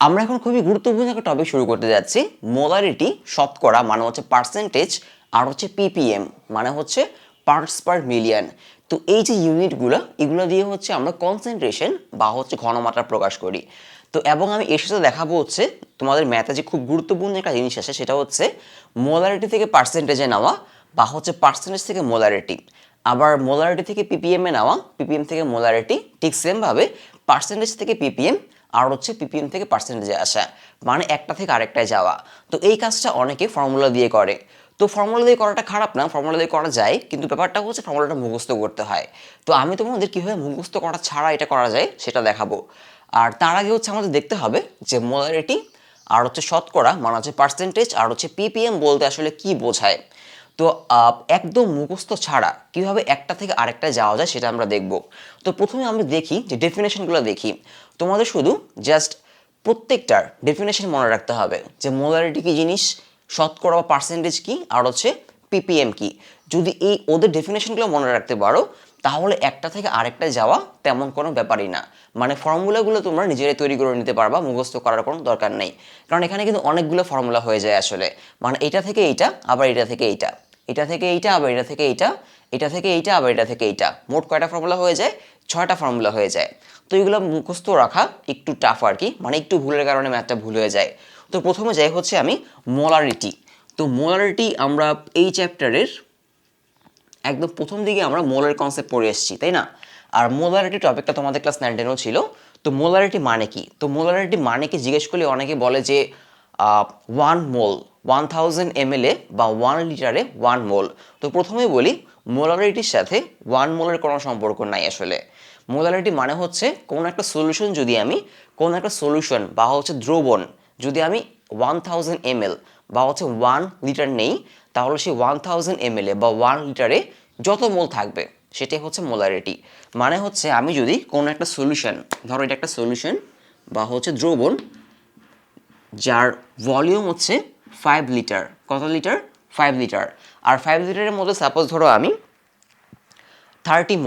আমরা এখন খুবই গুরুত্বপূর্ণ একটা টপিক শুরু করতে যাচ্ছি। মোলারিটি শতকরা মানে হচ্ছে পার্সেন্টেজ, আর হচ্ছে পিপিএম মানে হচ্ছে পার্টস পার মিলিয়ন। তো এই যে ইউনিটগুলো, এগুলো দিয়ে হচ্ছে আমরা কনসেন্ট্রেশন বা হচ্ছে ঘনমাত্রা প্রকাশ করি। তো এবং আমি এর সাথে দেখাবো হচ্ছে তোমাদের ম্যাথে যে খুব গুরুত্বপূর্ণ একটা জিনিস আছে, সেটা হচ্ছে মোলারিটি থেকে পার্সেন্টেজে নেওয়া বা হচ্ছে পার্সেন্টেজ থেকে মোলারিটি, আবার মোলারিটি থেকে পিপিএমে নেওয়া, পিপিএম থেকে মোলারিটি, ঠিক সেমভাবে পার্সেন্টেজ থেকে পিপিএম আর হচ্ছে পিপিএম থেকে পার্সেন্টেজে আসা, মানে একটা থেকে আরেকটায় যাওয়া। তো এই কাজটা অনেকে ফর্মুলা দিয়ে করে। তো ফর্মুলা দিয়ে করাটা খারাপ না, ফর্মুলা দিয়ে করা যায়, কিন্তু ব্যাপারটা হচ্ছে ফর্মুলাটা মুখস্থ করতে হয়। তো আমি তোমাদের কীভাবে মুখস্থ করা ছাড়া এটা করা যায় সেটা দেখাবো। আর তার আগে হচ্ছে আমাদের দেখতে হবে যে মোলারিটি আর হচ্ছে শতকরা মানে হচ্ছে পার্সেন্টেজ আর হচ্ছে পিপিএম বলতে আসলে কি বোঝায়। তো একদম মুখস্থ ছাড়া কিভাবে একটা থেকে আরেকটা যাওয়া যায় সেটা আমরা দেখব। তো প্রথমে আমরা দেখি যে ডেফিনেশনগুলো দেখি। তোমাদের শুধু জাস্ট প্রত্যেকটার ডেফিনেশন মনে রাখতে হবে যে মোলারিটি কি জিনিস, শতকরা বা পার্সেন্টেজ কি, আর হচ্ছে পিপিএম কি। যদি এই ওদের ডেফিনেশনগুলো মনে রাখতে পারো তাহলে একটা থেকে আরেকটা যাওয়া তেমন কোনো ব্যাপারই না। মানে ফর্মুলাগুলো তোমরা নিজেরাই তৈরি করে নিতে পারবা, মুখস্থ করার কোনো দরকার নেই। কারণ এখানে কিন্তু অনেকগুলো ফর্মুলা হয়ে যায় আসলে। মানে এটা থেকে এইটা, আবার এটা থেকে এইটা, এটা থেকে এইটা, আবার এটা থেকে এইটা, এটা থেকে এইটা, আবার এটা থেকে এইটা, মোট কয়টা ফর্মুলা হয়ে যায়? 6টা ফর্মুলা হয়ে যায়। তো এগুলো মুখস্থ রাখা একটু টাফ আর কি, মানে একটু ভুলের কারণে ম্যাথটা ভুল হয়ে যায়। তো প্রথমে যাই হচ্ছে আমি মোলারিটি। তো মোলারিটি আমরা এই চ্যাপ্টারের একদম প্রথম দিকে আমরা মোলার কনসেপ্ট পড়ে এসেছি, তাই না? আর মোলারিটি টপিকটা তোমাদের ক্লাস 9-10 ছিল। তো মোলারিটি মানে কি, তো মোলারিটি মানে কি জিজ্ঞেস করলে অনেকে বলে যে 1 মোল 1000 ml বা 1 লিটারে 1 মোল। তো প্রথমে বলি মোলারিটির সাথে 1 মোলের কোনো সম্পর্ক নাই আসলে। মোলারিটি মানে হচ্ছে কোনো একটা সলিউশন, যদি আমি কোনো একটা সলিউশন বা হচ্ছে দ্রবণ যদি আমি 1000 ml বা হচ্ছে 1 লিটার নেই, তাহলে সেই 1000 ml বা 1 লিটারে যত মোল থাকবে সেটাই হচ্ছে মোলারিটি। মানে হচ্ছে আমি যদি কোনো একটা সলিউশন, ধরো এটা একটা সলিউশন বা হচ্ছে দ্রবণ যার ভলিউম হচ্ছে 5 লিটার, কত লিটার? 5 লিটার। আর 5 লিটারের মধ্যে সাপোজ ধরো আমি 30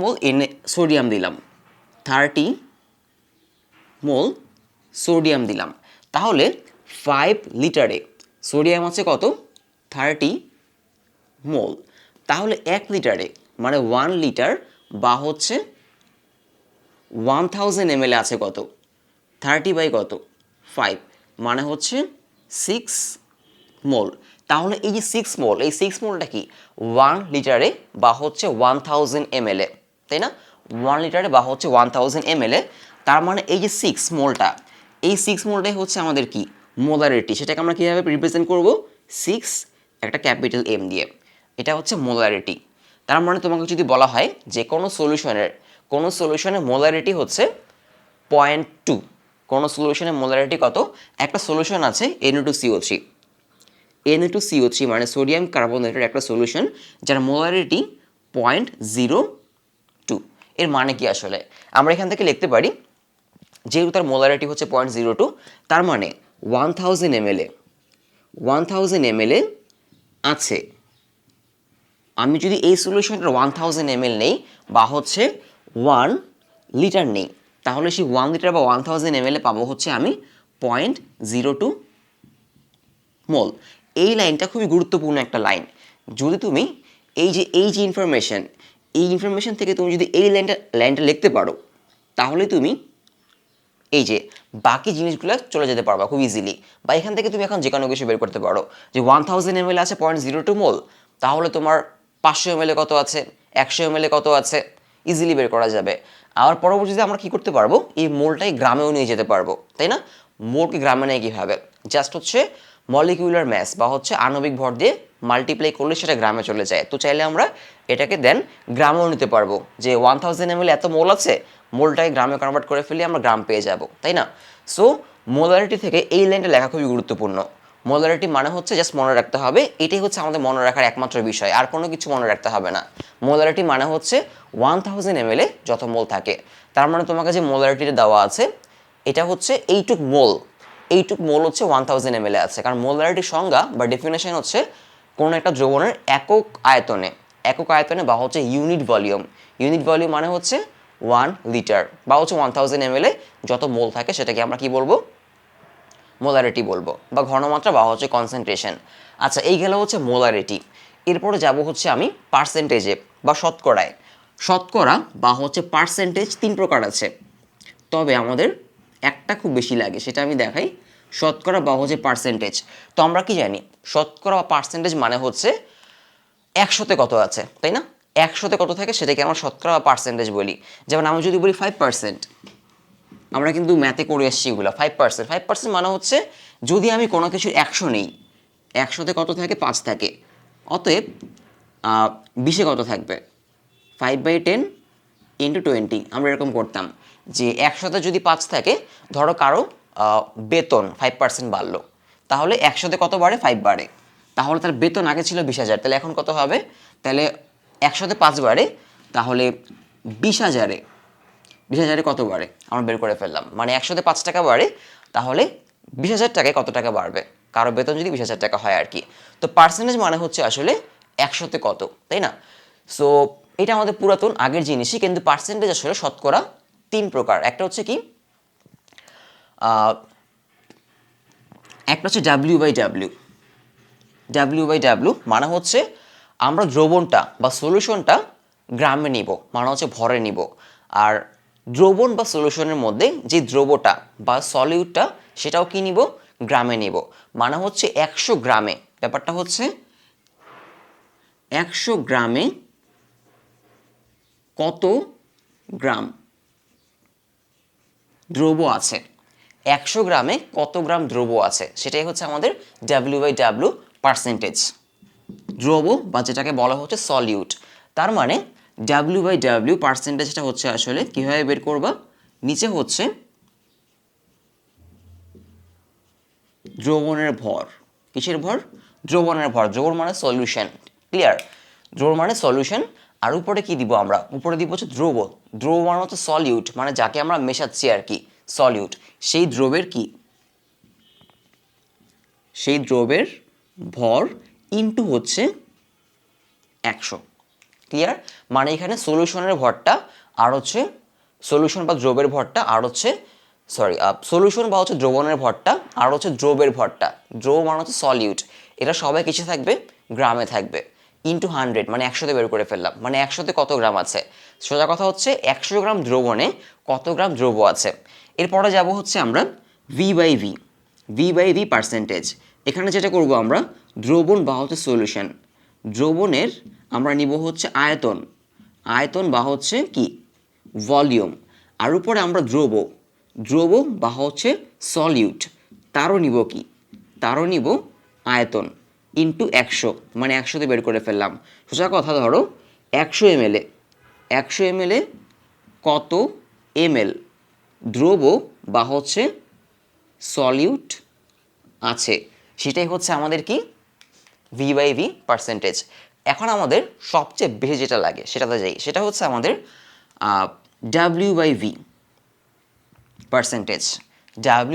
মোল এনে সোডিয়াম দিলাম, 30 মোল সোডিয়াম দিলাম, তাহলে 5 লিটারে সোডিয়াম হচ্ছে কত? 30 মোল। তাহলে 1 লিটারে মানে 1 লিটার বা হচ্ছে 1000 ml আছে কত? 30 বাই কত? 5, মানে হচ্ছে 6 মোল। তাহলে এই যে 6 মোল, এই 6 মোলটা কি 1 লিটারে বা হচ্ছে 1000 ml, তাই না? 1 লিটারে বা হচ্ছে 1000 ml। তার মানে এই যে 6 মোলটা, এই 6 মোলটাই হচ্ছে আমাদের কি মোলারিটি। সেটাকে আমরা কীভাবে রিপ্রেজেন্ট করব? 6 একটা ক্যাপিটাল এম দিয়ে। এটা হচ্ছে মোলারিটি। তার মানে তোমাকে যদি বলা হয় যে কোনো সলিউশনের মোলারিটি হচ্ছে 0.2, কোনো সলিউশনের মোলারিটি কত? একটা সলিউশন আছে Na2CO3, Na2CO3 মানে সোডিয়াম কার্বনেটের একটা সলিউশন যার মোলারিটি 0.02। এর মানে কি আসলে? আমরা এখান থেকে লিখতে পারি যেহেতু তার মোলারিটি হচ্ছে 0.02, তার মানে 1000 ml আছে। আমি যদি এই সলিউশনটার 1000 ml নেই বা হচ্ছে 1 লিটার নেই, তাহলে সেই 1 লিটার বা 1000 ml পাবো হচ্ছে আমি 0.02 মোল। এই লাইনটা খুবই গুরুত্বপূর্ণ একটা লাইন। যদি তুমি এই যে ইনফরমেশন থেকে তুমি যদি এই লাইনটা লিখতে পারো, তাহলে তুমি এই যে বাকি জিনিসগুলো চলে যেতে পারবা খুব ইজিলি। বা এখান থেকে তুমি এখন যে কোনো কিছু বের করতে পারো যে 1000 ml আছে 0.02 মোল, তাহলে তোমার 500 ml কত আছে, 100 ml কত আছে, ইজিলি বের করা যাবে। আবার পরবর্তীতে আমরা কি করতে পারবো, এই মোলটাই গ্রামেও নিয়ে যেতে পারবো, তাই না? মোলকে গ্রামে নেয় কীভাবে? জাস্ট হচ্ছে মলিকিউলার ম্যাস বা হচ্ছে আণবিক ভর দিয়ে মাল্টিপ্লাই করলে সেটা গ্রামে চলে যায়। তো চাইলে আমরা এটাকে দেন গ্রামেও নিতে পারবো যে 1000 ml এত মোল আছে, মোলটাকে গ্রামে কনভার্ট করে ফেলে আমরা গ্রাম পেয়ে যাব, তাই না? সো মোলারিটি থেকে এই লাইনটা লেখা খুবই গুরুত্বপূর্ণ। মোলারিটি মানে হচ্ছে জাস্ট মনে রাখতে হবে, এটাই হচ্ছে আমাদের মনে রাখার একমাত্র বিষয়, আর কোনো কিছু মনে রাখতে হবে না। মোলারিটি মানে হচ্ছে 1000 ml যত মোল থাকে। তার মানে তোমাকে যে মোলারিটিটা দেওয়া আছে এটা হচ্ছে এইটুক মোল হচ্ছে 1000 ml আছে। কারণ মোলারিটির সংজ্ঞা বা ডেফিনেশন হচ্ছে কোনো একটা দ্রবণের একক আয়তনে বা হচ্ছে ইউনিট ভলিউম মানে হচ্ছে 1 লিটার বা হচ্ছে 1000 ml যত মোল থাকে সেটাকে আমরা কি বলবো, মোলারিটি বলবো, বা ঘনমাত্রা বা হচ্ছে কনসেন্ট্রেশন। আচ্ছা, এই গেল হচ্ছে মোলারিটি। এরপরে যাব হচ্ছে আমি পার্সেন্টেজে বা শতকরায়। শতকরা বা হচ্ছে পার্সেন্টেজ 3 প্রকার আছে, তবে আমাদের একটা খুব বেশি লাগে, সেটা আমি দেখাই। শতকরা বা হচ্ছে পার্সেন্টেজ। তো আমরা কি জানি, শতকরা বা পার্সেন্টেজ মানে হচ্ছে 100তে কত আছে, তাই না? 100তে কত থাকে সেটাকে আমরা শতকরা বা পার্সেন্টেজ বলি। যেমন আমি যদি বলি 5%, আমরা কিন্তু ম্যাথে করে এসেছি এগুলো। 5%, 5% মানে হচ্ছে যদি আমি কোনো কিছুর 100 নেই, 100তে কত থাকে, 5 থাকে, অতএব 20-এ কত থাকবে, 5/10 × 20। আমরা এরকম করতাম যে 100তে যদি 5 থাকে, ধরো কারো বেতন 5% বাড়লো, তাহলে 100তে কত বাড়ে, 5 বাড়ে। তাহলে তার বেতন আগে ছিল 20,000, তাহলে এখন কত হবে, তাহলে 100তে 5 বাড়ে, তাহলে 20,000-এ 20,000-এ কত বাড়ে আমরা বের করে ফেললাম। মানে 100তে 5 টাকা বাড়ে, তাহলে 20,000 টাকায় কত টাকা বাড়বে, কারো বেতন যদি 20,000 টাকা হয় আর কি। তো পার্সেন্টেজ মানে হচ্ছে আসলে 100তে কত, তাই না? সো এটা আমাদের পুরাতন আগের জিনিসই, কিন্তু পার্সেন্টেজ আসলে শতকরা 3 প্রকার। একটা হচ্ছে কি, একটা হচ্ছে W/W। W/W মানে হচ্ছে আমরা দ্রবণটা বা সলিউশনটা গ্রামে নিব, মানে হচ্ছে ভরে নিব। আর দ্রবণ বা সলিউশনের মধ্যে যে দ্রবটা বা সলিউটটা সেটাও কি নিব, গ্রামে নিব। মানে হচ্ছে 100 গ্রামে, ব্যাপারটা হচ্ছে 100 গ্রামে কত গ্রাম দ্রব্য আছে, 100 গ্রামে কত গ্রাম দ্রব্য আছে, সেটাই হচ্ছে আমাদের W/W পার্সেন্টেজ। দ্রব্য বা যেটাকে বলা হচ্ছে সলিউট। তার মানে W/W পার্সেন্টেজটা হচ্ছে আসলে কীভাবে বের করবা, নিচে হচ্ছে দ্রবণের ভর। কিসের ভর, দ্রবণের ভর। দ্রবণ মানে সলিউশন, ক্লিয়ার? দ্রবণ মানে সলিউশন। আর উপরে কি দিব আমরা, উপরে দিব হচ্ছে দ্রব। দ্রব মানে হচ্ছে সলিউট, মানে যাকে আমরা মেশাচ্ছি আর কি, সলিউট। সেই দ্রবের কি, সেই দ্রবের ভর ইনটু হচ্ছে 100, ক্লিয়ার? মানে এখানে সলিউশনের ভরটা আর হচ্ছে সলিউশন বা দ্রবের ভরটা, আর হচ্ছে সলিউশন বা হচ্ছে দ্রবণের ভরটা, আর হচ্ছে দ্রবের ভরটা। দ্রব মানে হচ্ছে সলিউট, এটা সবাই কিছু থাকবে, গ্রামে থাকবে। ইনটু 100 মানে 100তে বের করে ফেললাম, মানে 100তে কত গ্রাম আছে। সোজা কথা হচ্ছে 100 গ্রাম দ্রবণে কত গ্রাম দ্রব্য আছে। এরপরে যাব হচ্ছে আমরা V/V। V/V percentage. এখানে যেটা করব আমরা, দ্রবণ বা হচ্ছে সলিউশন, দ্রবণের আমরা নিব হচ্ছে আয়তন, আয়তন বা হচ্ছে কি, ভলিউম। আর উপরে আমরা দ্রব, দ্রব বা হচ্ছে সলিউট, তারও নিব কি, তারও নিব আয়তন ইনটু 100, মানে 100তে বের করে ফেললাম। সোজা কথা ধরো 100 ml, 100 ml কত ml দ্রব বা হচ্ছে সলিউট আছে, সেটাই হচ্ছে আমাদের কি, V/V পার্সেন্টেজ। এখন আমাদের সবচেয়ে বেশি যেটা লাগে সেটাতে যাই, সেটা হচ্ছে আমাদের W/V পার্সেন্টেজ।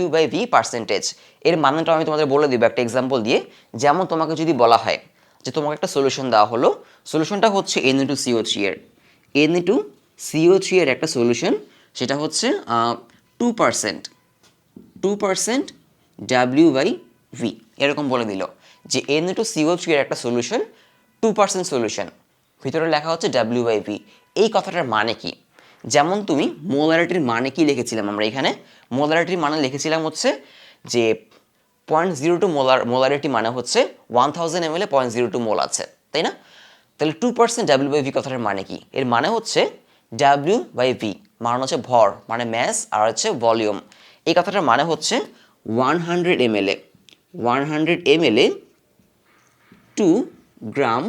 W/V পার্সেন্টেজ এর মানেটা আমি তোমাদের বলে দিব একটা এক্সাম্পল দিয়ে। যেমন তোমাকে যদি বলা হয় যে তোমাকে একটা সলিউশন দেওয়া হলো, সলিউশনটা হচ্ছে Na2CO3 এর, Na2CO3 এর একটা সলিউশন, সেটা হচ্ছে 2%, 2% W/V এরকম বলে দিল যে Na2CO3 এর একটা সলিউশন 2% সলিউশন, ভিতরে লেখা হচ্ছে W/V। এই কথাটার মানে কি, যেমন তুমি মোলারিটির মানে কি লিখেছিলাম, আমরা এখানে মোলারিটির মানে লিখেছিলাম হচ্ছে যে 0.02 মোলারিটি মানে হচ্ছে 1000 ml 0.02 মোল আছে, তাই না? তাহলে 2% W/V কথাটার মানে কি, এর মানে হচ্ছে W/V মানে হচ্ছে ভর, মানে ম্যাস, আর হচ্ছে ভলিউম। এই কথাটার মানে হচ্ছে 100 ml, 100 ml 2 গ্রাম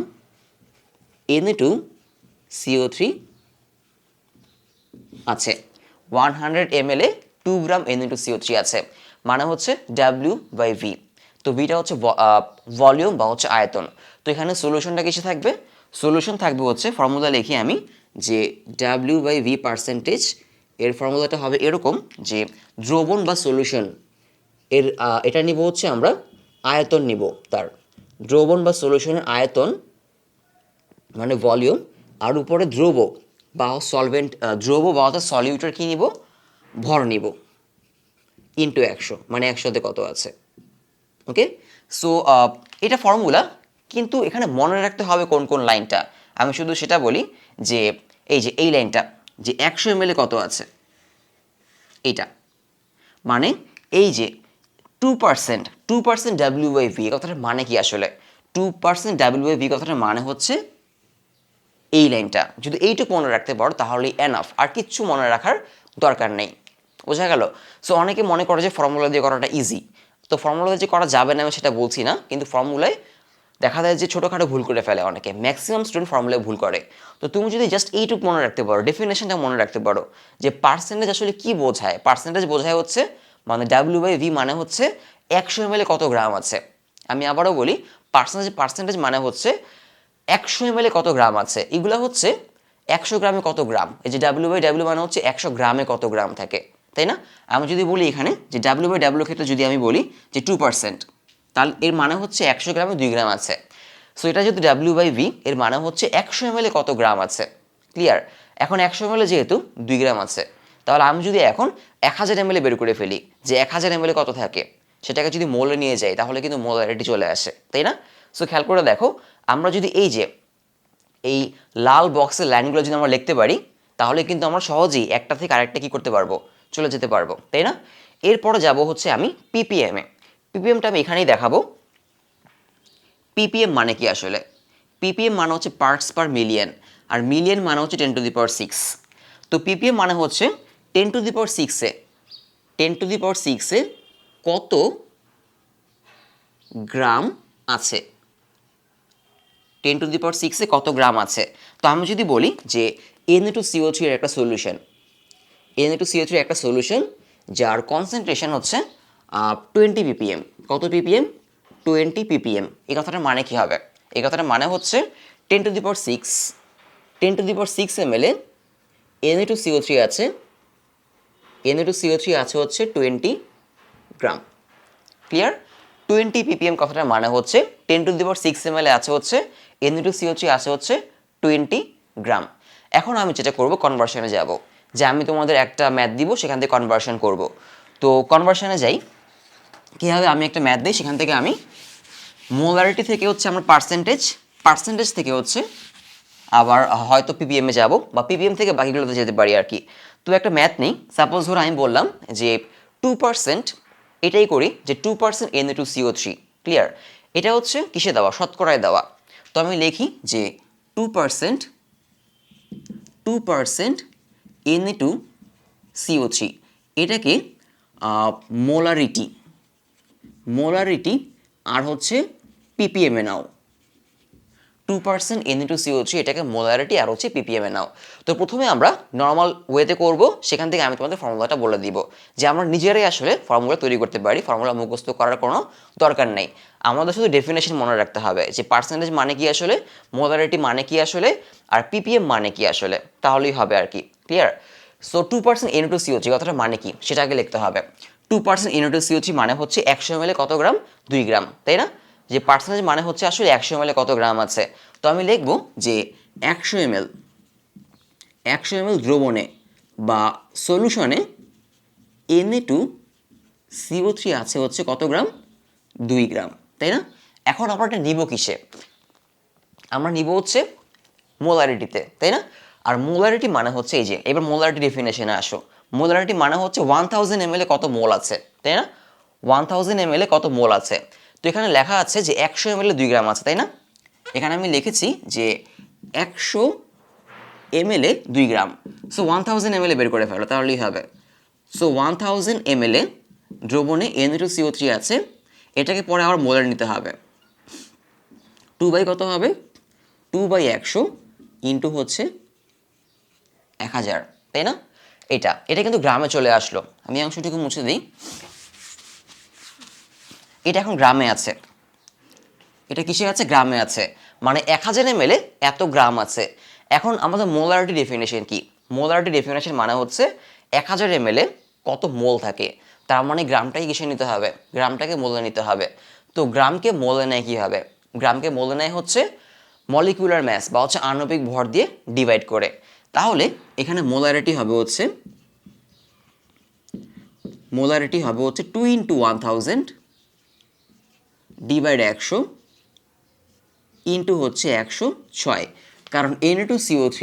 Na2CO3 আছে, 100 ml 2 গ্রাম Na2CO3 আছে, মানে হচ্ছে W/V। তো ভিটা হচ্ছে ভলিউম বা হচ্ছে আয়তন। তো এখানে সলিউশনটা কিছু থাকবে, সলিউশন থাকবে হচ্ছে, ফর্মুলা লিখি আমি, যে W/V পার্সেন্টেজ এর ফর্মুলাটা হবে এরকম, যে দ্রবণ বা সলিউশন এর এটা নিব হচ্ছে আমরা আয়তন নিব, তার দ্রবণ বা সলিউশনের আয়তন মানে ভলিউম, আর উপরে দ্রব, বা সলভেন্ট দ্রব বা অর্থাৎ সলিউটার কী নিব, ভর নিব ইন্টু 100, মানে 100তে কত আছে। ওকে, সো এটা ফর্মুলা, কিন্তু এখানে মনে রাখতে হবে কোন কোন লাইনটা। আমি শুধু সেটা বলি যে এই লাইনটা যে 100 ml কত আছে, এইটা মানে এই যে 2% WV কথাটার মানে কি আসলে, 2% WV কথাটার মানে হচ্ছে এই লাইনটা। যদি এইটুকু মনে রাখতে পারো তাহলেই এনাফ, আর কিচ্ছু মনে রাখার দরকার নেই। বোঝা গেল? সো অনেকে মনে করে যে ফর্মুলা দিয়ে করাটা ইজি, তো ফর্মুলা দিয়ে যে করা যাবে না আমি সেটা বলছি না, কিন্তু ফর্মুলায় দেখা যায় যে ছোটোখাটো ভুল করে ফেলে অনেকে, ম্যাক্সিমাম স্টুডেন্ট ফর্মুলায় ভুল করে। তো তুমি যদি জাস্ট এইটুকু মনে রাখতে পারো, ডেফিনেশনটা মনে রাখতে পারো যে পার্সেন্টেজ আসলে কি বোঝায়। পার্সেন্টেজ বোঝায় হচ্ছে মানে W/V মানে হচ্ছে 100 ml কত গ্রাম আছে। আমি আবারও বলি, পার্সেন্টেজ মানে হচ্ছে 100 ml কত গ্রাম আছে। এগুলো হচ্ছে 100 গ্রামে কত গ্রাম, এই যে W/W মানে হচ্ছে 100 গ্রামে কত গ্রাম থাকে, তাই না? আমি যদি বলি এখানে যে W/W ক্ষেত্রে যদি আমি বলি যে 2%, তাহলে এর মানে হচ্ছে 100 গ্রামে 2 গ্রাম আছে। সো এটা যদি W/V, এর মানে হচ্ছে 100 ml কত গ্রাম আছে। ক্লিয়ার? এখন 100 ml যেহেতু 2 গ্রাম আছে, তাহলে আমি যদি এখন 1000 ml বের করে ফেলি যে 1000 ml কত থাকে, সেটাকে যদি মোলে নিয়ে যাই তাহলে কিন্তু মোলারিটি চলে আসে, তাই না? সো খেয়াল করে দেখো, আমরা যদি এই লাল বক্সের লাইনগুলো যদি আমরা লিখতে পারি তাহলে কিন্তু আমরা সহজেই একটা থেকে আরেকটা কি করতে পারবো, চলে যেতে পারবো, তাই না? এরপরে যাব হচ্ছে আমি পিপিএমে। পিপিএমটা আমি এখানেই দেখাবো। পিপিএম মানে কি আসলে? পিপিএম মানে হচ্ছে পার্টস পার মিলিয়ন, আর মিলিয়ন মানে হচ্ছে 10⁶। তো পিপিএম মানে হচ্ছে 10⁶ 10⁶ কত গ্রাম আছে, 10⁶ কত গ্রাম আছে। তো আমি যদি বলি যে Na2CO3 এর একটা সলিউশন, Na2CO3 একটা সলিউশন যার কনসেন্ট্রেশন হচ্ছে 20 ppm। কত ppm? 20 ppm। এই কথাটার মানে কি হবে? এই কথাটার মানে হচ্ছে 10⁶ ml Na2CO3 আছে, Na2CO3 আছে হচ্ছে 20 গ্রাম। ক্লিয়ার? 20 ppm কথাটার মানে হচ্ছে 10⁶ ml আছে হচ্ছে Na2CO3 আছে হচ্ছে 20 গ্রাম। এখন আমি যেটা করব, কনভার্সনে যাব, যে আমি তোমাদের একটা ম্যাথ দিব, সেখান থেকে কনভার্সন করব। তো কনভার্সনে যাই, কীভাবে আমি একটা ম্যাথ দিই, সেখান থেকে আমি মোলারিটি থেকে হচ্ছে আমার পার্সেন্টেজ থেকে হচ্ছে আবার হয়তো পিপিএমে যাব, বা পিপিএম থেকে বাকিগুলোতে যেতে পারি আর কি। তো একটা ম্যাথ নেই, সাপোজ ধরো আমি বললাম যে 2%, এটাই করি যে 2% Na2CO3। ক্লিয়ার? এটা হচ্ছে কিসে দেওয়া, শতকরায় দেওয়া। তো আমি লিখি যে 2% Na2CO3, এটাকে মোলারিটি আর হচ্ছে পিপিএমে নাও। 2% Na2CO3 এটাকে মোলারিটি আর হচ্ছে ppm এ নাও। তো প্রথমে আমরা নর্মাল ওয়েতে করব, সেখান থেকে আমি তোমাদের ফর্মুলাটা বলে দিব, যে আমরা নিজেরাই আসলে ফর্মুলা তৈরি করতে পারি, ফর্মুলা মুখস্থ করার কোনো দরকার নেই। আমাদের শুধু ডেফিনেশন মনে রাখতে হবে যে পার্সেন্টেজ মানে কি আসলে, মোলারিটি মানে কি আসলে, আর ppm মানে কি আসলে, তাহলেই হবে আর কি। ক্লিয়ার? সো 2% Na2CO3 কথাটা মানে কি সেটা আগে লিখতে হবে। 2% Na2CO3 মানে হচ্ছে 100 ml কত গ্রাম, 2 গ্রাম, তাই না? যে পার্সেন্টেজ মানে হচ্ছে আসলে 100 ml কত গ্রাম আছে। তো আমি লিখব যে 100 ml দ্রবণে বা সলিউশনে Na2CO3 আছে হচ্ছে কত গ্রাম, 2 গ্রাম, তাই না? এখন আমরা এটা নিব কিসে? আমরা নিব হচ্ছে মোলারিটিতে, তাই না? আর মোলারিটি মানে হচ্ছে এই যে, এবার মোলারিটি ডেফিনেশনে আসো। মোলারিটি মানে হচ্ছে 1000 ml কত মোল আছে, তাই না? 1000 ml কত মোল আছে। তো এখানে লেখা আছে যে 100 ml 2 গ্রাম আছে, তাই না? এখানে আমি লিখেছি যে 100 ml 2 গ্রাম। সো 1000 ml বের করে ফেলো, তাহলেই হবে। সো 1000 ml দ্রবণে Na2CO3 আছে, এটাকে পরে আবার মোলার নিতে হবে। 2 কত হবে? 2/100 ইন্টু হচ্ছে 1000, তাই না? এটা কিন্তু গ্রামে চলে আসলো। আমি অংশটুকু মুছে দিই। এটা এখন গ্রামে আছে, এটা কিসে আছে, গ্রামে আছে, মানে 1000 ml এত গ্রাম আছে। এখন আমাদের মোলারিটি ডেফিনেশন কি? মোলারিটি ডেফিনেশন মানে হচ্ছে 1000 ml কত মোল থাকে, তার মানে গ্রামটাকে কিসে নিতে হবে, গ্রামটাকে মোলে নিতে হবে। তো গ্রামকে মোলে নেয় কীভাবে? গ্রামকে মোলে নেয় হচ্ছে মলিকুলার ম্যাস বা হচ্ছে আণবিক ভর দিয়ে ডিভাইড করে। তাহলে এখানে মোলারিটি হবে হচ্ছে 2 ইন্টু 1000 ডিভাইড 100 ইন্টু হচ্ছে 106, কারণ Na2CO3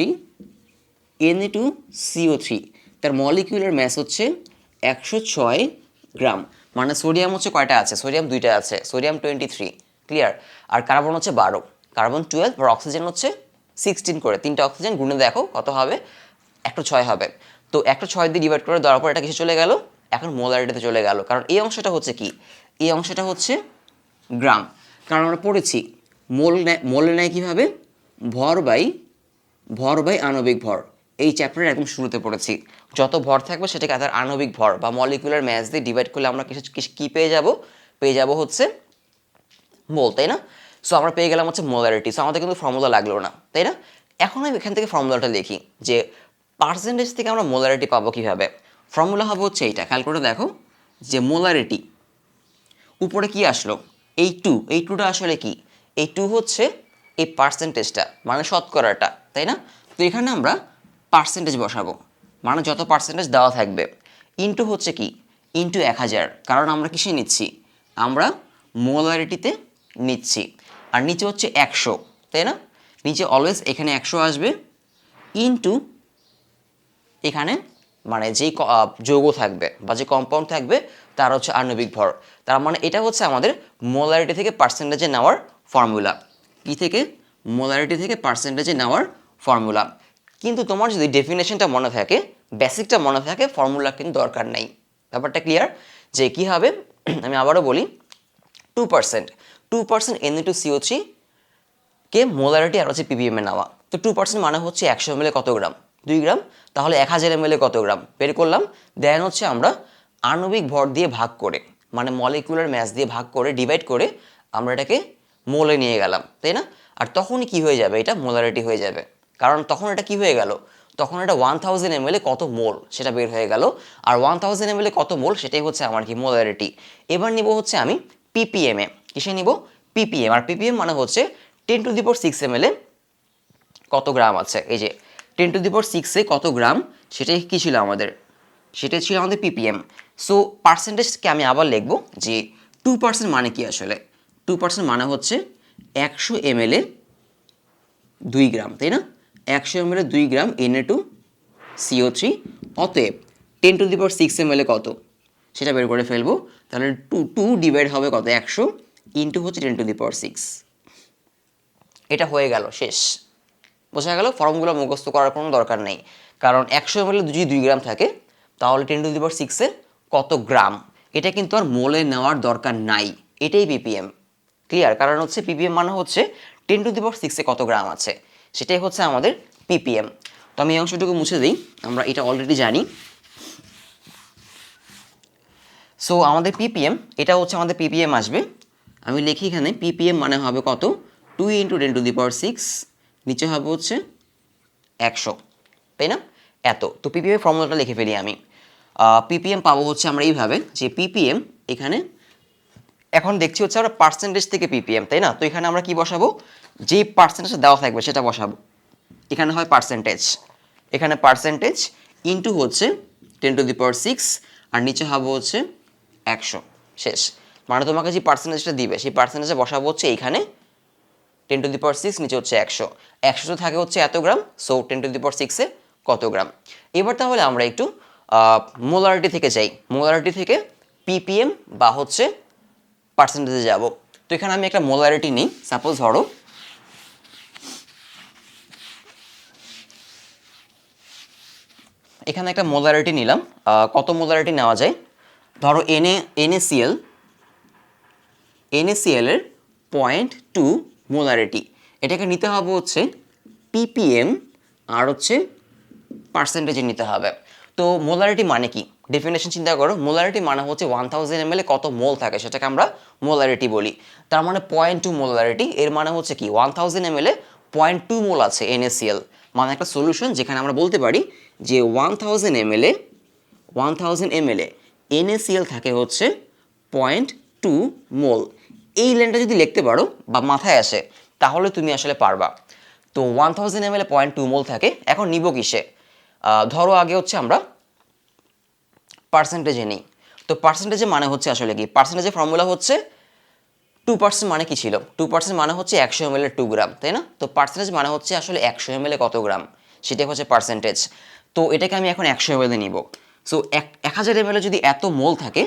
তার মলিকিউলার ম্যাস হচ্ছে 106 গ্রাম। মানে সোডিয়াম হচ্ছে কয়টা আছে? সোডিয়াম 2টা আছে, সোডিয়াম 23, ক্লিয়ার। আর কার্বন হচ্ছে 12, কার্বন 12, আর অক্সিজেন হচ্ছে 16 করে। 3টা অক্সিজেন গুণে দেখো কত হবে, 106 হবে। তো 106 দিয়ে ডিভাইড করে দেওয়ার পর এটা কিসে চলে গেল? এখন মোলারিটিতে চলে গেল, কারণ এই অংশটা হচ্ছে কি? এই অংশটা হচ্ছে গ্রাম, কারণ আমরা পড়েছি মোল নেয় কীভাবে? ভর বাই আণবিক ভর। এই চ্যাপ্টারের একদম শুরুতে পড়েছি, যত ভর থাকবে সেটাকে তার আণবিক ভর বা মলিকুলার ম্যাস দিয়ে ডিভাইড করলে আমরা কি পেয়ে যাব হচ্ছে মোল, তাই না? সো আমরা পেয়ে গেলাম হচ্ছে মোলারিটি। সো আমাদের কিন্তু ফর্মুলা লাগলো না, তাই না? এখন আমি এখান থেকে ফর্মুলাটা লিখি যে পার্সেন্টেজ থেকে আমরা মোলারিটি পাবো কীভাবে। ফর্মুলা হবে হচ্ছে এইটা, খেয়াল করে দেখো যে মোলারিটি উপরে কি আসলো, এই টুটা আসলে কি? এই 2 হচ্ছে এই পার্সেন্টেজটা, মানে শতকরাটা, তাই না? তো এখানে আমরা পার্সেন্টেজ বসাবো, মানে যত পার্সেন্টেজ দেওয়া থাকবে, ইন্টু হচ্ছে কি? ইন্টু 1000, কারণ আমরা কিসে নিচ্ছি? আমরা মোলারিটিতে নিচ্ছি। আর নিচে হচ্ছে 100, তাই না? নিচে অলওয়েজ এখানে 100 আসবে, ইন্টু এখানে মানে যেই যৌগ থাকবে বা যে কম্পাউন্ড থাকবে তার হচ্ছে আণবিক ভর। তার মানে এটা হচ্ছে আমাদের মোলারিটি থেকে পার্সেন্টেজে নেওয়ার ফর্মুলা। কি থেকে? মোলারিটি থেকে পার্সেন্টেজে নেওয়ার ফর্মুলা। কিন্তু তোমার যদি ডেফিনেশনটা মনে থাকে, বেসিকটা মনে থাকে, ফর্মুলা কিন্তু দরকার নেই। ব্যাপারটা ক্লিয়ার যে কী হবে? আমি আবারও বলি, 2% Na2CO3 কে মোলারিটি আর হচ্ছে পিপিএমে নেওয়া। তো 2% মানে হচ্ছে 100 ml কত গ্রাম? 2 গ্রাম। তাহলে 1000 ml কত গ্রাম? বের করলাম। দেন হচ্ছে আমরা আণবিক ভর দিয়ে ভাগ করে, মানে মলিকুলার ম্যাস দিয়ে ভাগ করে, ডিভাইড করে আমরা এটাকে মোলে নিয়ে গেলাম, তাই না? আর তখনই কি হয়ে যাবে? এটা মোলারিটি হয়ে যাবে, কারণ তখন এটা কি হয়ে গেল? তখন এটা 1000 ml কত মোল সেটা বের হয়ে গেল। আর 1000 ml কত মোল সেটাই হচ্ছে আমার কি? মোলারিটি। এবার নিব হচ্ছে আমি পিপিএমে। কিসে নিব? পিপিএম। আর পিপিএম মানে হচ্ছে 10⁶ ml কত গ্রাম আছে। এই যে 10⁶ কত গ্রাম, সেটাই কি ছিল আমাদের? সেটাই ছিল আমাদের পিপিএম। সো পার্সেন্টেজকে আমি আবার লিখব যে 2% মানে কি আসলে? 2% মানে হচ্ছে 100 ml 2 গ্রাম, তাই না? 100 ml 2 গ্রাম Na2CO3। অতএব 10⁶ ml কত সেটা বের করে ফেলবো। তাহলে 2 ডিভাইড হবে কত? 100 ইন্টু হচ্ছে 10⁶। এটা হয়ে গেল, শেষ। বোঝা গেল? ফর্মগুলো মুখস্থ করার কোনো দরকার নেই, কারণ 100 ml যদি 2 গ্রাম থাকে তাহলে 10⁶ কত গ্রাম, এটা কিন্তু আর মোলে নেওয়ার দরকার নাই। এটাই পিপিএম, ক্লিয়ার? কারণ হচ্ছে পিপিএম মানে হচ্ছে 10⁶ কত গ্রাম আছে, সেটাই হচ্ছে আমাদের পিপিএম। তো আমি এই অংশটুকু মুছে দিই, আমরা এটা অলরেডি জানি। সো আমাদের পিপিএম, এটা হচ্ছে আমাদের পিপিএম আসবে। আমি লিখি এখানে পিপিএম মানে হবে কত? 2 ইন্টু 10⁶, নিচে হবে হচ্ছে 100, তাই না? এত। তো পিপিএম ফর্মুলাটা লিখে ফেলি আমি। পিপিএম পাবো হচ্ছে আমরা এইভাবে যে পিপিএম এখানে এখন দেখছি হচ্ছে আমরা পার্সেন্টেজ থেকে পিপিএম, তাই না? তো এখানে আমরা কি বসাবো? যে পার্সেন্টেজটা দেওয়া থাকবে সেটা বসাবো। এখানে হয় পার্সেন্টেজ, এখানে পার্সেন্টেজ ইন্টু হচ্ছে 10⁶, আর নিচে হবে হচ্ছে 100, শেষ। মানে তোমাকে যে পার্সেন্টেজটা দিবে সেই পার্সেন্টেজে বসাবো হচ্ছে এইখানে 10⁶, নিচে হচ্ছে 100। 100 থাকে হচ্ছে এত গ্রাম, সো 10⁶ কত গ্রাম। এবার তাহলে আমরা একটু মোলারিটি থেকে যাই, মোলারিটি থেকে পিপিএম বা হচ্ছে পার্সেন্টেজে যাব। তো এখানে আমি একটা মোলারিটি নিই, সাপোজ ধরো এখানে একটা মোলারিটি নিলাম। কত মোলারিটি নেওয়া যায়? ধরো NaCl এর 0.2 মোলারিটি, এটাকে নিতে হবে হচ্ছে পিপিএম আর হচ্ছে পার্সেন্টেজে নিতে হবে। তো মোলারিটি মানে কি? ডেফিনেশন চিন্তা করো। মোলারিটি মানে হচ্ছে 1000 ml কত মোল থাকে সেটাকে আমরা মোলারিটি বলি। তার মানে 0.2 মোলারিটি, এর মানে হচ্ছে কি 1000 ml 0.2 মোল আছে NaCl, মানে একটা সলিউশন যেখানে আমরা বলতে পারি যে 1000 ml NaCl থাকে হচ্ছে 0.2 মোল। এই লাইনটা যদি লিখতে পারো বা মাথায় আসে তাহলে তুমি আসলে পারবা। তো 1000 ml 0.2 মোল থাকে। এখন নিব কিসে? ধরো আগে হচ্ছে আমরা পার্সেন্টেজে নিই। তো পার্সেন্টেজে মানে হচ্ছে আসলে কি, পার্সেন্টেজের ফর্মুলা হচ্ছে 2% মানে কি ছিল, 2% মানে হচ্ছে 100 ml 2 গ্রাম, তাই না? তো পার্সেন্টেজ মানে হচ্ছে আসলে 100 ml কত গ্রাম, সেটাই হচ্ছে পার্সেন্টেজ। তো এটাকে আমি এখন 100 ml নিব। সো 1000 ml যদি এত মোল থাকে,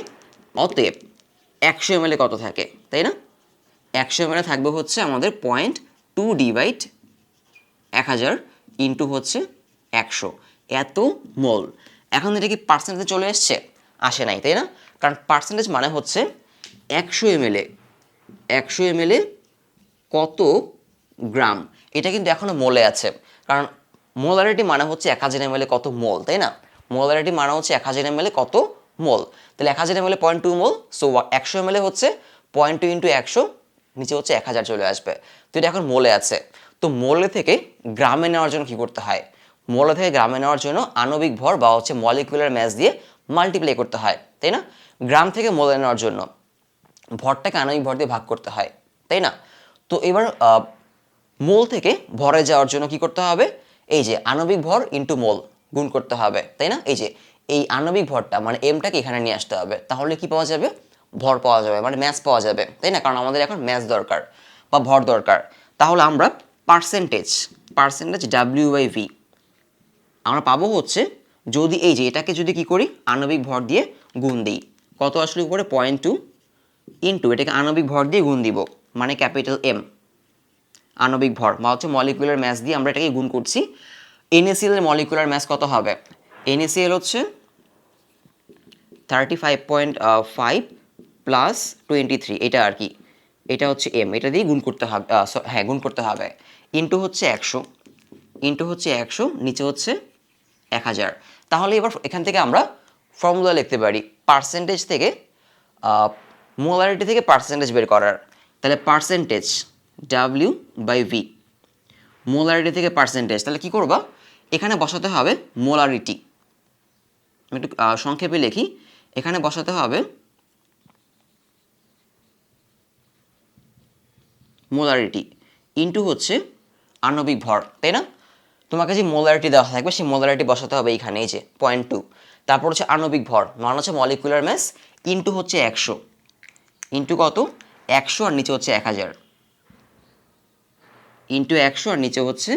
অতএব 100 ml কত থাকে, তাই না? 100 ml থাকবে হচ্ছে আমাদের 0.2 ডিভাইড 1000 ইন্টু হচ্ছে 100, এত মোল। এখন এটা কি পার্সেন্টেজে চলে এসছে? আসে নাই, তাই না? কারণ পার্সেন্টেজ মানে হচ্ছে 100 ml 100 ml কত গ্রাম, এটা কিন্তু এখনো মোলে আছে। কারণ মোলারিটি মানে হচ্ছে 1000 ml কত মোল, তাই না? মোলারিটি মানে হচ্ছে 1000 ml কত মোল। তাহলে 1000 ml 0.2 মোল, সো 100 ml হচ্ছে 0.2 ইন্টু 100, নিচে হচ্ছে 1000 চলে আসবে। তো এটা এখন মোলে আছে। তো মোলে থেকে গ্রামে নেওয়ার জন্য কি করতে হয়? মোলে থেকে গ্রামে নেওয়ার জন্য আণবিক ভর বা হচ্ছে মলিকুলার ম্যাস দিয়ে মাল্টিপ্লাই করতে হয়, তাই না? গ্রাম থেকে মোলে নেওয়ার জন্য ভরটাকে আণবিক ভর দিয়ে ভাগ করতে হয়, তাই না? তো এবার মোল থেকে ভরে যাওয়ার জন্য কি করতে হবে? এই যে আণবিক ভর ইন্টু মোল গুণ করতে হবে, তাই না? এই যে এই আণবিক ভরটা মানে এমটাকে এখানে নিয়ে আসতে হবে, তাহলে কি পাওয়া যাবে? ভর পাওয়া যাবে, মানে ম্যাস পাওয়া যাবে, তাই না? কারণ আমাদের এখন ম্যাস দরকার বা ভর দরকার। তাহলে আমরা পার্সেন্টেজ W/V আমরা পাবো হচ্ছে, যদি এই যে এটাকে যদি কি করি আণবিক ভর দিয়ে গুণ দিই, কত আসলে উপরে 0.2 ইন্টু এটাকে আণবিক ভর দিয়ে গুণ দিব, মানে ক্যাপিটাল এম আণবিক ভর বা হচ্ছে মলিকুলার ম্যাস দিয়ে আমরা এটাকে গুণ করছি। NaCl এর মলিকুলার ম্যাস কত হবে? NaCl হচ্ছে 35.5 প্লাস 23, এটা আর কি, এটা হচ্ছে এম, এটা দিয়ে গুণ করতে হবে, হ্যাঁ গুণ করতে হবে, ইন্টু হচ্ছে 100, ইন্টু হচ্ছে 100, নিচে হচ্ছে 1000। তাহলে এবার এখান থেকে আমরা ফর্মুলা লিখতে পারি পার্সেন্টেজ থেকে মোলারিটি থেকে পার্সেন্টেজ বের করার। তাহলে পার্সেন্টেজ W/V, মোলারিটি থেকে পার্সেন্টেজ, তাহলে কি করবা? এখানে বসাতে হবে মোলারিটি, আমি একটু সংক্ষেপে লিখি, এখানে বসাতে হবে মোলারিটি ইন্টু হচ্ছে আণবিক ভর, তাই না? তোমাকে যে মোলারিটি দেওয়া থাকবে সেই মোলারিটি বসাতে হবে এইখানে, এই যে 0.2, তারপর হচ্ছে আণবিক ভর মানে হচ্ছে মলিকুলার ম্যাস ইন্টু হচ্ছে 100, ইন্টু কত? 100 আর নিচে হচ্ছে 1000, ইন্টু 100 আর নিচে হচ্ছে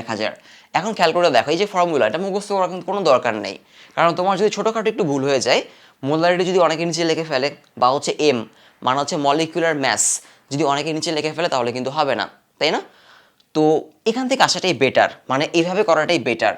1000। এখন খেয়াল করে দেখো, এই যে ফর্মুলা, এটা মুখস্থ করার কিন্তু কোনো দরকার নেই। কারণ তোমার যদি ছোটোখাটো একটু ভুল হয়ে যায়, মোলারিটি যদি অনেকের নিচে লিখে ফেলে, বা হচ্ছে এম মানে হচ্ছে মলিকুলার ম্যাস যদি অনেকের নিচে লিখে ফেলে, তাহলে কিন্তু হবে না, তাই না? তো এখান থেকে আসাটাই বেটার, মানে এইভাবে করাটাই বেটার,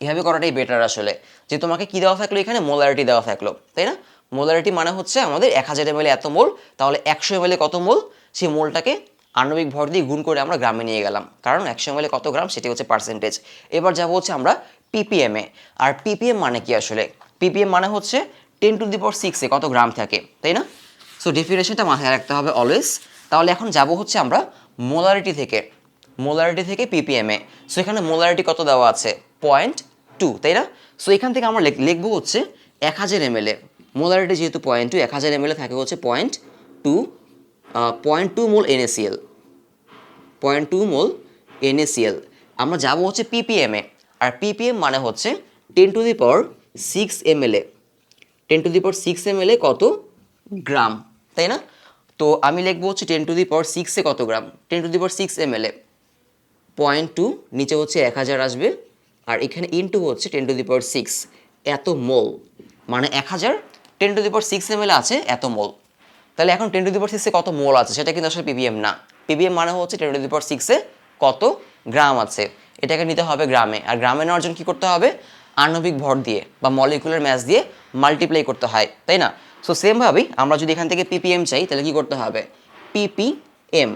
এভাবে করাটাই বেটার আসলে। যে তোমাকে কি দেওয়া থাকলো, এখানে মোলারিটি দেওয়া থাকলো, তাই না? মোলারিটি মানে হচ্ছে আমাদের 1000 ml এত মোল, তাহলে 100 ml কত মোল, সেই মোলটাকে আণবিক ভর দিয়ে গুণ করে আমরা গ্রামে নিয়ে গেলাম, কারণ 100 ml কত গ্রাম সেটি হচ্ছে পার্সেন্টেজ। এবার যাবো হচ্ছে আমরা ppm এ। আর ppm মানে কি আসলে? ppm মানে হচ্ছে 10⁶ কত গ্রাম থাকে, তাই না? সো ডেফিনেশনটা মাথায় রাখতে হবে অলওয়েজ। তাহলে এখন যাব হচ্ছে আমরা মোলারিটি থেকে, মোলারিটি থেকে ppm এ। সো এখানে মোলারিটি কত দেওয়া আছে? 0.2, তাই না? সো এখান থেকে আমরা লিখবো হচ্ছে 1000 ml এ, মোলারিটি যেহেতু 0.2, 1000 ml থাকে হচ্ছে 0.2 মোল NaCl, 0.2 মোল NaCl। আমরা যাব হচ্ছে ppm এ, আর ppm মানে হচ্ছে 10⁶ ml, 10⁶ ml কত গ্রাম, তাই না? তো আমি লিখবো হচ্ছে 10⁶ এ কত গ্রাম, 10⁶ ml এ 0.2, নিচে হচ্ছে 1000 আসবে, আর এখানে ইন্টু হচ্ছে 10⁶ এত মোল, মানে 1000 10⁶ ml আছে এত মোল। তাহলে এখন 10⁶ এ কত মোল আছে সেটা কিন্তু আসলে ppm না, ppm মানে হচ্ছে 10⁶ এ কত গ্রাম আছে, এটাকে নিতে হবে গ্রামে। আর গ্রামে নেওয়ার জন্য কী করতে হবে? আণবিক ভর দিয়ে বা মলিকুলার ম্যাস দিয়ে মাল্টিপ্লাই করতে হয়, তাই না? সো সেমভাবেই আমরা যদি এখান থেকে ppm চাই, তাহলে কি করতে হবে? ppm,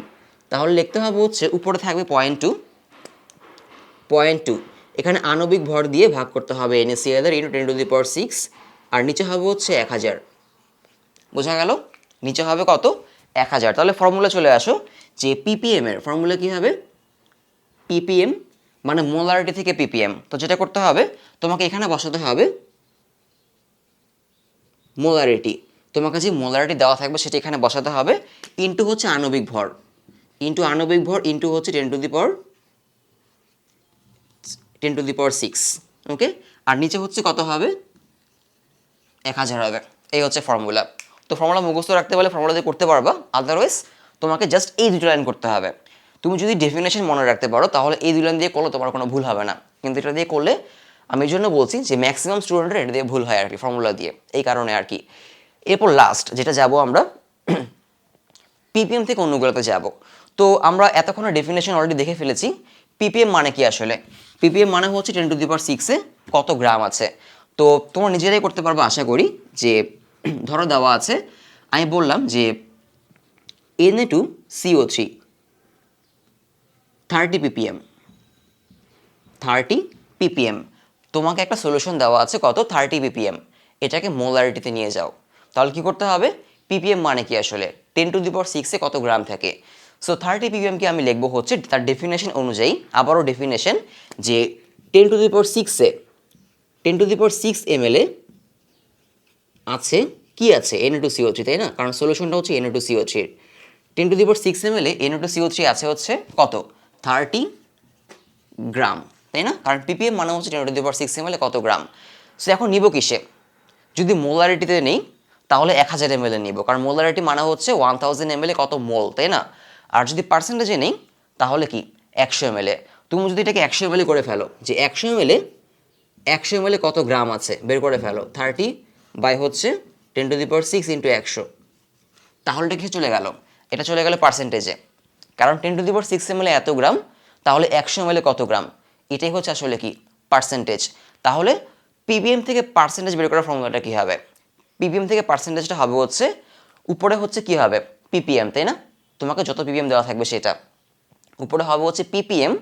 তাহলে লিখতে হবে হচ্ছে উপরে থাকবে 0.2, এখানে আণবিক ভর দিয়ে ভাগ করতে হবে NaCl এর ইন্টু 10⁶, আর নিচে হবে হচ্ছে 1000, বোঝা গেল? নিচে হবে কত? 1000। তাহলে ফর্মুলা চলে আসো যে ppm এর ফর্মুলা কি হবে? ppm মানে মোলারিটি থেকে ppm। তো যেটা করতে হবে, তোমাকে এখানে বসাতে হবে মোলারিটি, তোমাকে যে মোলারিটি দেওয়া থাকবে সেটা এখানে বসাতে হবে, ইন্টু হচ্ছে আণবিক ভর, ইন্টু আণবিক ভর ইন্টু হচ্ছে 10^6, ওকে। আর নিচে হচ্ছে কত হবে, 1000 হবে। এই হচ্ছে ফর্মুলা। তো ফর্মুলা মুখস্থ রাখতে পারলে ফর্মুলা দিয়ে করতে পারবা, আদারওয়াইজ তোমাকে জাস্ট এই দুটো লাইন করতে হবে। তুমি যদি ডেফিনেশন মনে রাখতে পারো তাহলে এই দুই লাইন দিয়ে করলে তোমার কোনো ভুল হবে না, কিন্তু এটা দিয়ে করলে আমি এই জন্য বলছি যে ম্যাক্সিমাম স্টুডেন্টের এটা দিয়ে ভুল হয় আর কি, ফর্মুলা দিয়ে, এই কারণে আর কি। এরপর লাস্ট যেটা যাব আমরা পিপিএম থেকে অন্যগুলোতে যাব। তো আমরা এতক্ষণে ডেফিনেশন অলরেডি দেখে ফেলেছি। পিপিএম মানে কি আসলে? পিপিএম মানে হচ্ছে 10^6 কত গ্রাম আছে। তো তোমরা নিজেরাই করতে পারবে আশা করি। যে ধরো দেওয়া আছে, আমি বললাম যে Na2CO3 30 ppm, 30 ppm। তোমাকে একটা সলিউশন দেওয়া আছে কত, 30 ppm। এটাকে মোলারিটিতে নিয়ে যাও। তাহলে কি করতে হবে, ppm মানে কি আসলে, 10^6 কত গ্রাম থাকে। সো 30 ppm কে আমি লিখবো হচ্ছে তার ডেফিনেশন অনুযায়ী, আবারও ডেফিনেশন, যে 10^6 ml আছে কি আছে, Na2CO3, তাই না? কারণ সলিউশনটা হচ্ছে Na2CO3। 10^6 ml Na2CO3 আছে হচ্ছে কত, 30 গ্রাম, তাই না? কারণ ppm মানে হচ্ছে 10^6 ml কত গ্রাম। সো এখন নিব কিসে, যদি মোলারিটিতে নেই তাহলে 1000 ml নিব, কারণ মোলারিটি মানে হচ্ছে 1000 ml কত মোল, তাই না? আর যদি পার্সেন্টেজে নেই তাহলে কি 100 ml। তুমি যদি এটাকে 100 ml করে ফেলো, যে 100 ml কত গ্রাম আছে বের করে ফেলো, 30 বাই হচ্ছে 10^6 ইন্টু 100, তাহলে এটা কি চলে গেল, এটা চলে গেল পার্সেন্টেজে। কারণ 10^6 ml এত গ্রাম, তাহলে 100 ml কত গ্রাম, এটাই হচ্ছে আসলে কি পার্সেন্টেজ। তাহলে পিপিএম থেকে পার্সেন্টেজ বের করার ফর্মুলাটা কি হবে, পিপিএম থেকে পার্সেন্টেজটা হবে হচ্ছে উপরে হচ্ছে কি হবে পিপিএম, তাই না? তোমাকে যত পিপিএম দেওয়া থাকবে সেটা উপরে হবে হচ্ছে পিপিএম।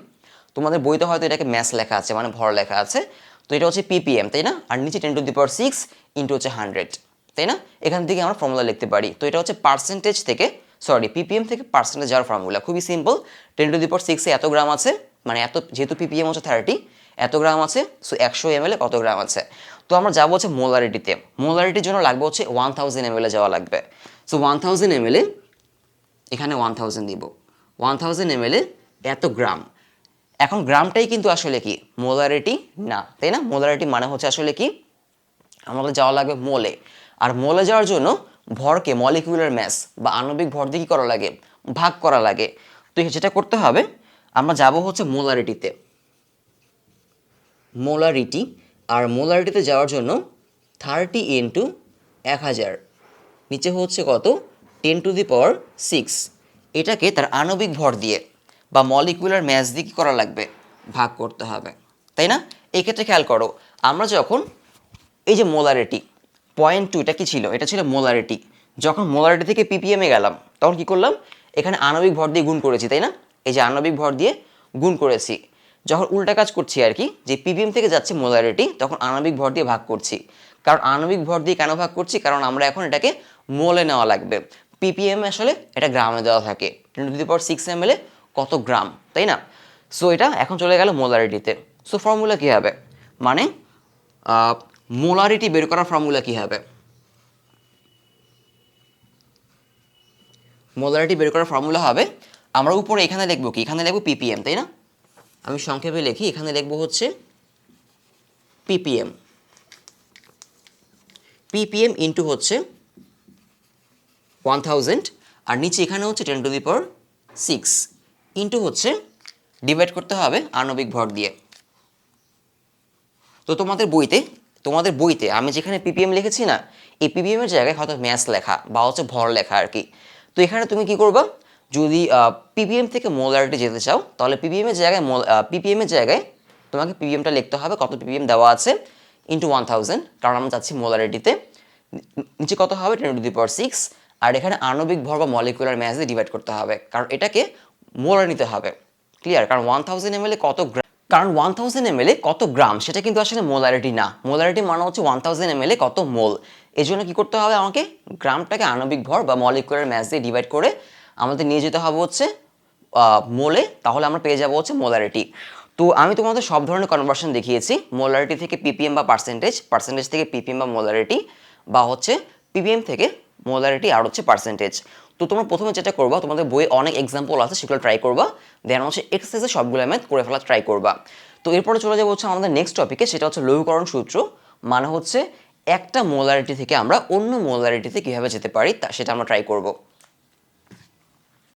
তোমাদের বইতে হয়তো এটাকে ম্যাস লেখা আছে, মানে ভর লেখা আছে, তো এটা হচ্ছে পিপিএম, তাই না? আর নিচে 10^6 ইন্টু হচ্ছে 100, তাই না? এখান থেকে আমরা ফর্মুলা লিখতে পারি। তো এটা হচ্ছে পার্সেন্টেজ থেকে, সরি, পিপিএম থেকে পার্সেন্টেজ যাওয়ার ফর্মুলা খুবই সিম্পল। 10^6 এত গ্রাম আছে, মানে এত, যেহেতু পিপিএম হচ্ছে 30, এত গ্রাম আছে, সো 100 ml কত গ্রাম আছে। তো আমরা যাবো হচ্ছে মোলারিটিতে। মোলারিটির জন্য লাগবে হচ্ছে 1000 ml যাওয়া লাগবে। সো 1000 ml, এখানে 1000 দিব, 1000 ml এত গ্রাম। এখন গ্রামটাই কিন্তু আসলে কি মোলারিটি না, তাই না? মোলারিটি মানে হচ্ছে আসলে কি আমাদের যাওয়া লাগবে মোলে। আর মোলে যাওয়ার জন্য ভরকে মলিকিউলার ম্যাস বা আণবিক ভর দিয়ে কী করা লাগে, ভাগ করা লাগে। তো যেটা করতে হবে, আমরা যাব হচ্ছে মোলারিটিতে, মোলারিটি। আর মোলারিটিতে যাওয়ার জন্য 30 ইন্টু 1000, নিচে হচ্ছে কত 10^6, এটাকে তার আণবিক ভর দিয়ে বা মলিকুলার ম্যাস দিয়ে কী করা লাগবে, ভাগ করতে হবে, তাই না? এই ক্ষেত্রে খেয়াল করো, আমরা যখন এই যে মোলারিটি 0.2, এটা কি ছিল, এটা ছিল মোলারিটি। যখন মোলারিটি থেকে পিপিএমে গেলাম তখন কি করলাম, এখানে আণবিক ভর দিয়ে গুণ করেছি, তাই না? এই যে আণবিক ভর দিয়ে গুণ করেছি। যখন উল্টা কাজ করছি আর কি, যে পিপিএম থেকে যাচ্ছে মোলারিটি, তখন আণবিক ভর দিয়ে ভাগ করছি। কারণ আণবিক ভর দিয়ে কেন ভাগ করছি, কারণ আমরা এখন এটাকে মোলে নেওয়া লাগবে। পিপিএম আসলে এটা গ্রামে দেওয়া থাকে, 10^6 ml কত গ্রাম, তাই না? সো এটা এখন চলে গেল মোলারিটিতে। সো ফর্মুলা কী হবে, মানে মোলারিটি বের করার ফর্মুলা কী হবে, মোলারিটি বের করার ফর্মুলা হবে, আমরা উপরে এখানে লিখবো কি, এখানে লিখবো পিপিএম, তাই না? আমি সংক্ষেপে লিখি, এখানে লিখবো হচ্ছে পিপিএম, পিপিএম ইন্টু হচ্ছে 1000, আর নিচে এখানে হচ্ছে 10^6 ইন্টু হচ্ছে ডিভাইড করতে হবে আণবিক ভর দিয়ে। তো তোমাদের বইতে আমি যেখানে পিপিএম লিখেছি না, এই পিপিএম এর জায়গায় হয়তো ম্যাস লেখা বা হচ্ছে ভর লেখা আর কি। তো এখানে তুমি কি করবা, যদি পিপিএম থেকে মোলারিটি যেতে চাও তাহলে পিপিএম এর জায়গায় তোমাকে পিপিএমটা লিখতে হবে, কত পিপিএম দেওয়া আছে ইন্টু 1000, কারণ আমরা যাচ্ছি মোলারিটিতে। নিচে কত হবে 10^6, আর এখানে আণবিক ভর বা মলিকুলার ম্যাস দিয়ে ডিভাইড করতে হবে, কারণ এটাকে মোলার নিতে হবে। ক্লিয়ার? কারণ 1000 ml কত গ্রাম, কারণ 1000 ml কত গ্রাম সেটা কিন্তু আসলে মোলারিটি না। মোলারিটি মানে হচ্ছে 1000 ml কত মোল। এই জন্য কী করতে হবে, আমাকে গ্রামটাকে আণবিক ভর বা মলিকুলার ম্যাস দিয়ে ডিভাইড করে আমাদের নিয়ে যেতে হবে হচ্ছে মোলে, তাহলে আমরা পেয়ে যাবো হচ্ছে মোলারিটি। তো আমি তোমাদের সব ধরনের কনভার্সন দেখিয়েছি, মোলারিটি থেকে পিপিএম বা পার্সেন্টেজ, পার্সেন্টেজ থেকে পিপিএম বা মোলারিটি, বা হচ্ছে পিপিএম থেকে মোলারিটি আর হচ্ছে পার্সেন্টেজ। তো তোমরা প্রথমে যেটা করবা, তোমাদের বইয়ে অনেক এক্সাম্পল আছে, সেগুলো ট্রাই করবা, দেন হচ্ছে এক্সারসাইজে সবগুলো ম্যাথ করে ফেলা ট্রাই করবা। তো এরপরে চলে যাবো হচ্ছে আমাদের নেক্সট টপিকে, সেটা হচ্ছে লঘুকরণ সূত্র। মানে হচ্ছে একটা মোলারিটি থেকে আমরা অন্য মোলারিটিতে কীভাবে যেতে পারি সেটা আমরা ট্রাই করব।